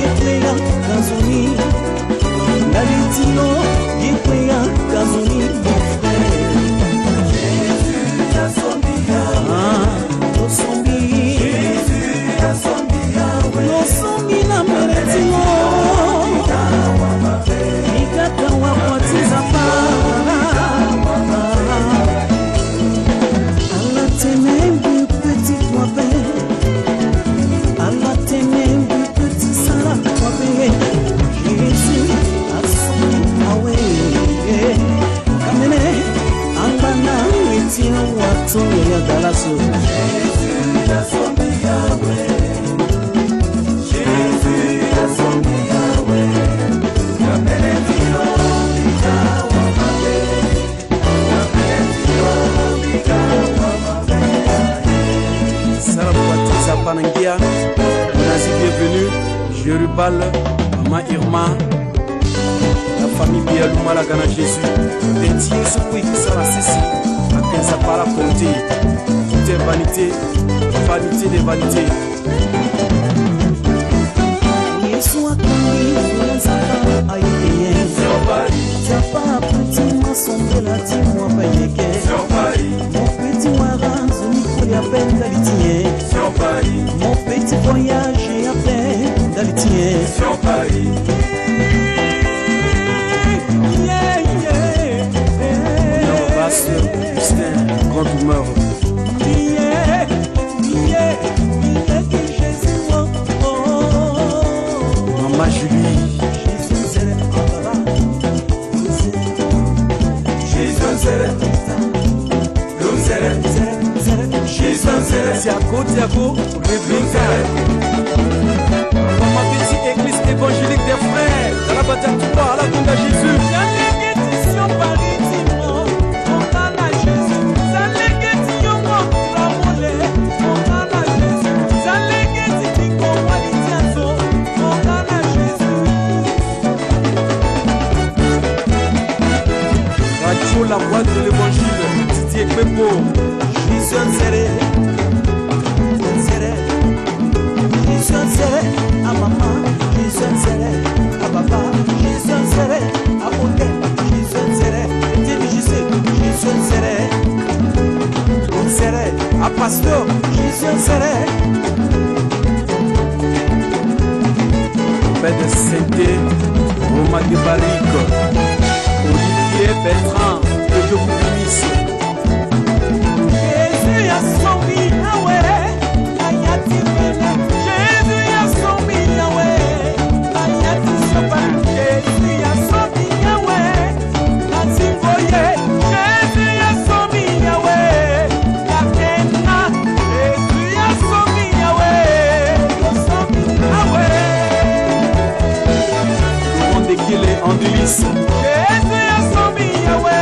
yekwea kazoni Dalitino yekwea kazoni mon frère Jésus a sombi Yahweh Osombi Jésus a sombi Yahweh Osombi na meletino Nikata wakwatiza pa Allah t'aime petit toi Allah t'aime petit Sarah toi Jésus a sombi Yahweh Kamene Ambana Wetino watu ya dalaso Jésus a sombi Yahweh Jésus a sombi Yahweh Kamene Tino Mikawa Mabe Kamene Tino Mikawa Mabe Sarah Baptiste Panangia Nazi bienvenue Jérubal Maman Irma la famille Bialouma la Gana Jésus Détier ce qui sera ceci à 15 par compter tout est vanité vanité des vanités Yeshua Kami Zapa Aïe Zapa petit m'assemble la dis-moi Bayeke mon petit waranzo Nico ya peine d'alitien mon petit voyage à peine d'alitien sur Paris Justin, grand humeur. Maman Julie. Tiago, Maman petite église évangélique des frères. Dans la bataille du bois à la tombe de Jésus. La voix de l'évangile, Didier Kwepo, Jésus Nzere, à maman, Jésus Nzere, à papa, Jésus Nzere, à Bonde, Jésus Nzere, Jésus Nzere, à pasteur, Jésus Nzere. Père de Sainté, Romain de Barique, Olivier Bertrand. Que Dieu vous bénisse. Jésus a sombi Yahweh, Ayati Vele. Jésus a sombi Yahweh, Ayati Sopa. Jésus a sombi Yahweh, Ayati Voye. Jésus a sombi Yahweh, Yakena. Jésus a sombi Yahweh, sombi Yahweh. Le monde est qu'il est en délice. Jésus a sombi Yahweh.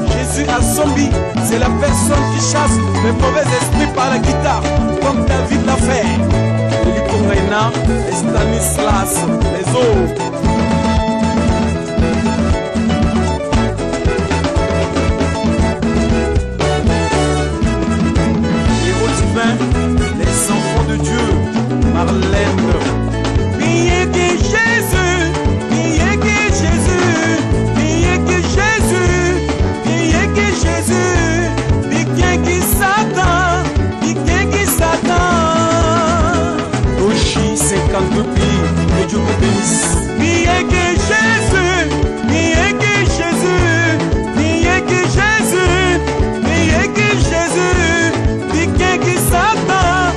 Jésus a sombi, c'est la personne qui chasse les mauvais esprits par la guitare, comme David l'a fait. Elikongaina, Stanislas, les autres. Héros divins, les enfants de Dieu, Marlène. Priez que Jésus, priez que Jésus, priez que Jésus. Jésus, piqué qui Satan, Oshi 52 pays, que Dieu vous bénisse. Priez que Jésus, priez que Jésus, priez que Jésus, priez que Jésus, piqué qui Satan,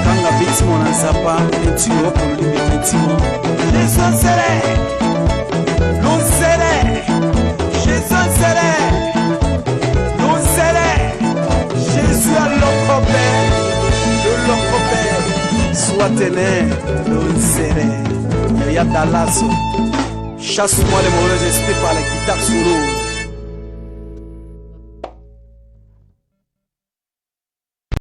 Kanga bitimo na nzapa, etiro pour lui bitimo. Jésus serait, l'on serait, Jésus serait, l'on serait, Jésus à l'autre père, de l'autre père, soit téné, l'on serait, Yaya Dalasso, chasse-moi les mauvais esprits par la guitare solo.